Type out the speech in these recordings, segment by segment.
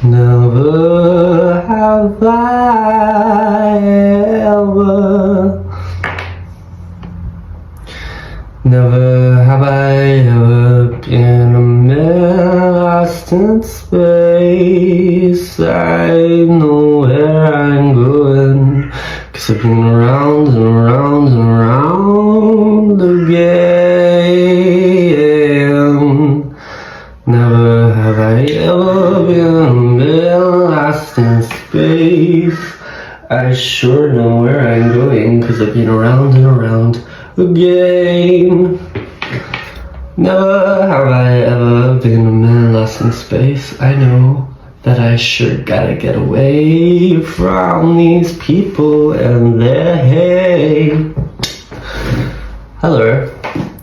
Never have I ever, never have I ever been a man lost in space. I know where I'm going, 'cause I've been around and around and around again. Never have I ever been a man lost in space. I sure know where I'm going, 'cause I've been around and around again. Never have I ever been a man lost in space. I know that I sure gotta get away from these people and their hate. Hello,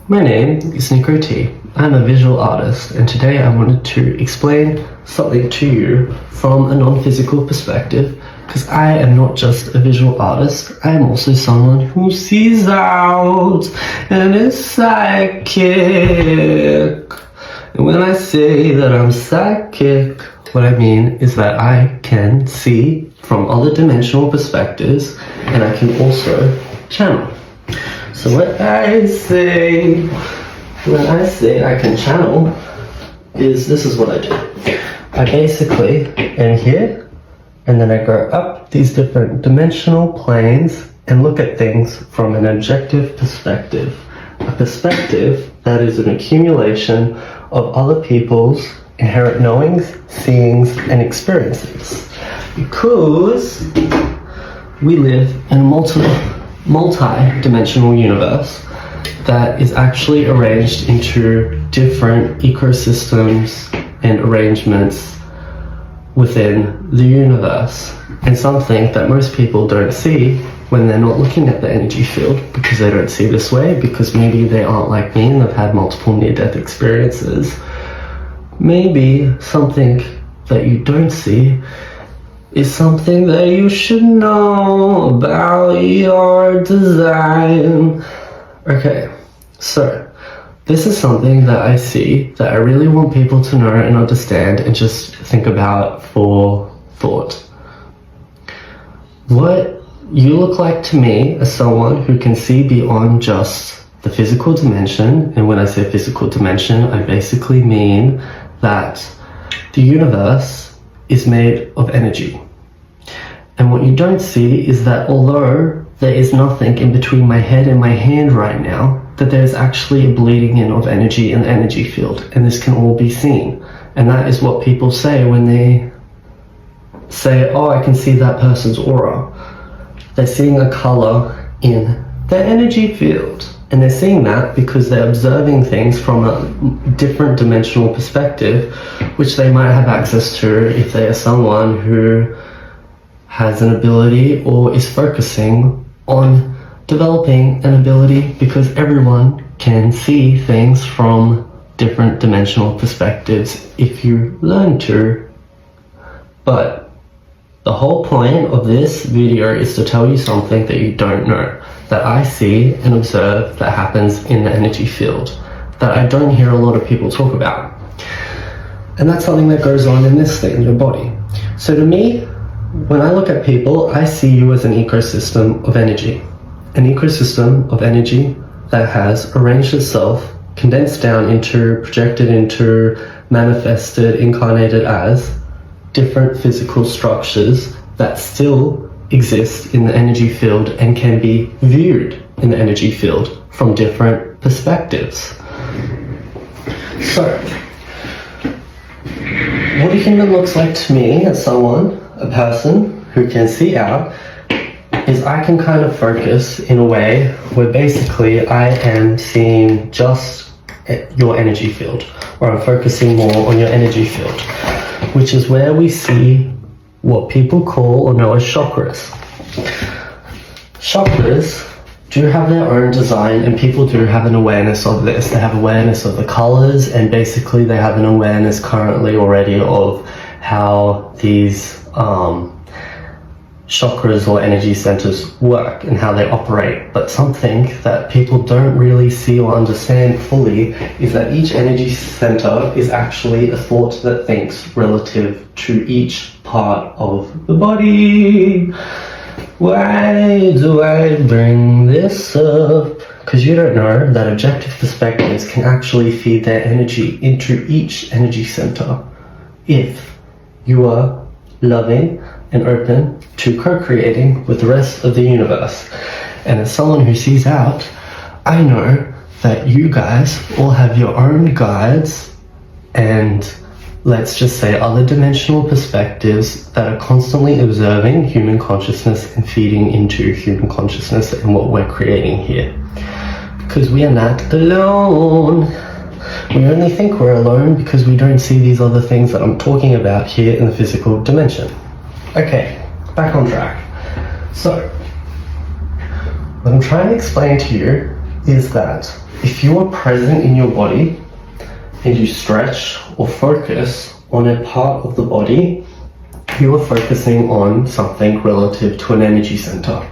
my name is Nico T. I'm a visual artist, and today I wanted to explain something to you from a non-physical perspective, because I am not just a visual artist, I am also someone who sees out and is psychic. And when I say that I'm psychic, what I mean is that I can see from other dimensional perspectives, and I can also channel. So when I say I can channel, this is what I do. I basically am here, and then I go up these different dimensional planes and look at things from an objective perspective. A perspective that is an accumulation of other people's inherent knowings, seeings, and experiences. Because we live in a multi-dimensional universe that is actually arranged into different ecosystems and arrangements within the universe, and something that most people don't see when they're not looking at the energy field, because they don't see this way, because maybe they aren't like me and they've had multiple near-death experiences. Maybe something that you don't see is something that you should know about your design. Okay, so this is something that I see that I really want people to know and understand and just think about for thought. What you look like to me as someone who can see beyond just the physical dimension, and when I say physical dimension, I basically mean that the universe is made of energy. And what you don't see is that although there is nothing in between my head and my hand right now, that there's actually a bleeding in of energy in the energy field, and this can all be seen. And that is what people say when they say, oh, I can see that person's aura. They're seeing a color in their energy field, and they're seeing that because they're observing things from a different dimensional perspective, which they might have access to if they are someone who has an ability or is focusing on developing an ability, because everyone can see things from different dimensional perspectives if you learn to. But the whole point of this video is to tell you something that you don't know, that I see and observe that happens in the energy field, that I don't hear a lot of people talk about. And that's something that goes on in this thing, your body. So to me, when I look at people, I see you as an ecosystem of energy. An ecosystem of energy that has arranged itself, condensed down into, projected into, manifested, incarnated as different physical structures that still exist in the energy field and can be viewed in the energy field from different perspectives. So, what a human looks like to me as someone, a person who can see out, is I can kind of focus in a way where basically I am seeing just your energy field, or I'm focusing more on your energy field, which is where we see what people call or know as chakras. Chakras do have their own design, and people do have an awareness of this. They have awareness of the colors, and basically they have an awareness currently already of how these chakras or energy centers work and how they operate, but something that people don't really see or understand fully is that each energy center is actually a thought that thinks relative to each part of the body. Why do I bring this up? Because you don't know that objective perspectives can actually feed their energy into each energy center if you are loving and open to co-creating with the rest of the universe. And as someone who sees out, I know that you guys all have your own guides and, let's just say, other dimensional perspectives that are constantly observing human consciousness and feeding into human consciousness and what we're creating here. Because we are not alone. We only think we're alone because we don't see these other things that I'm talking about here in the physical dimension. Okay, back on track. So, what I'm trying to explain to you is that if you are present in your body and you stretch or focus on a part of the body, you are focusing on something relative to an energy center.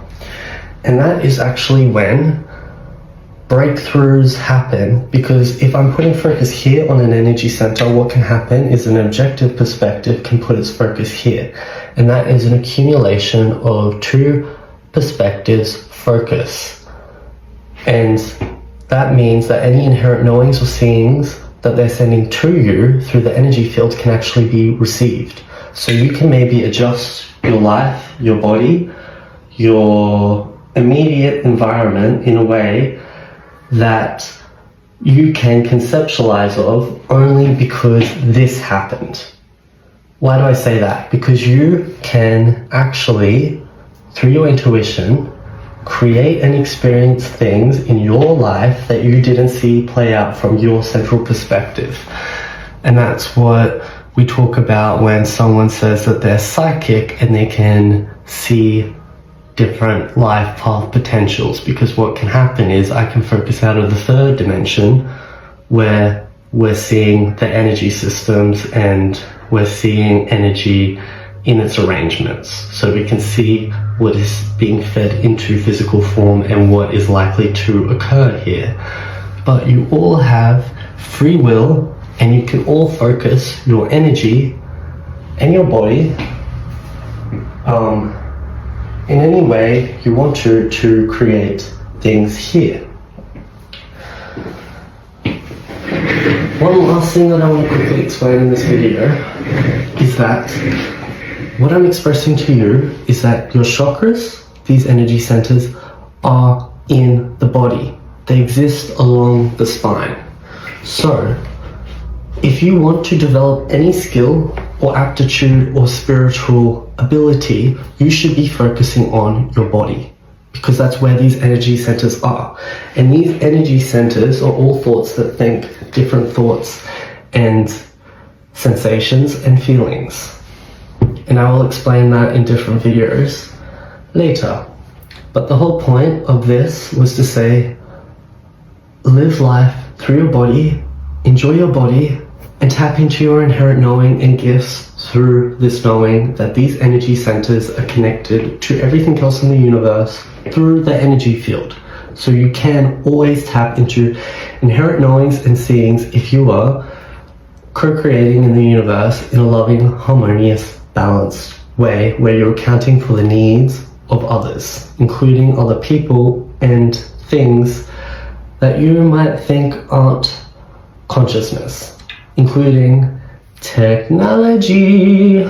And that is actually when breakthroughs happen, because if I'm putting focus here on an energy center, what can happen is an objective perspective can put its focus here, and that is an accumulation of two perspectives focus, and that means that any inherent knowings or seeings that they're sending to you through the energy field can actually be received. So you can maybe adjust your life, your body, your immediate environment in a way that you can conceptualize of only because this happened. Why do I say that? Because you can actually, through your intuition, create and experience things in your life that you didn't see play out from your central perspective. And that's what we talk about when someone says that they're psychic and they can see different life path potentials, because what can happen is I can focus out of the third dimension where we're seeing the energy systems and we're seeing energy in its arrangements, so we can see what is being fed into physical form and what is likely to occur here. But you all have free will and you can all focus your energy and your body in any way you want to create things here. One last thing that I want to quickly explain in this video is that what I'm expressing to you is that your chakras, these energy centers, are in the body. They exist along the spine. So, if you want to develop any skill or aptitude or spiritual ability, you should be focusing on your body, because that's where these energy centers are. And these energy centers are all thoughts that think different thoughts and sensations and feelings. And I will explain that in different videos later. But the whole point of this was to say, live life through your body, enjoy your body, and tap into your inherent knowing and gifts through this knowing that these energy centers are connected to everything else in the universe through the energy field. So you can always tap into inherent knowings and seeings if you are co-creating in the universe in a loving, harmonious, balanced way where you're accounting for the needs of others, including other people and things that you might think aren't consciousness, including technology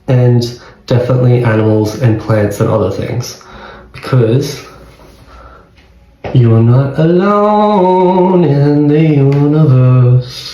and definitely animals and plants and other things, because you're not alone in the universe.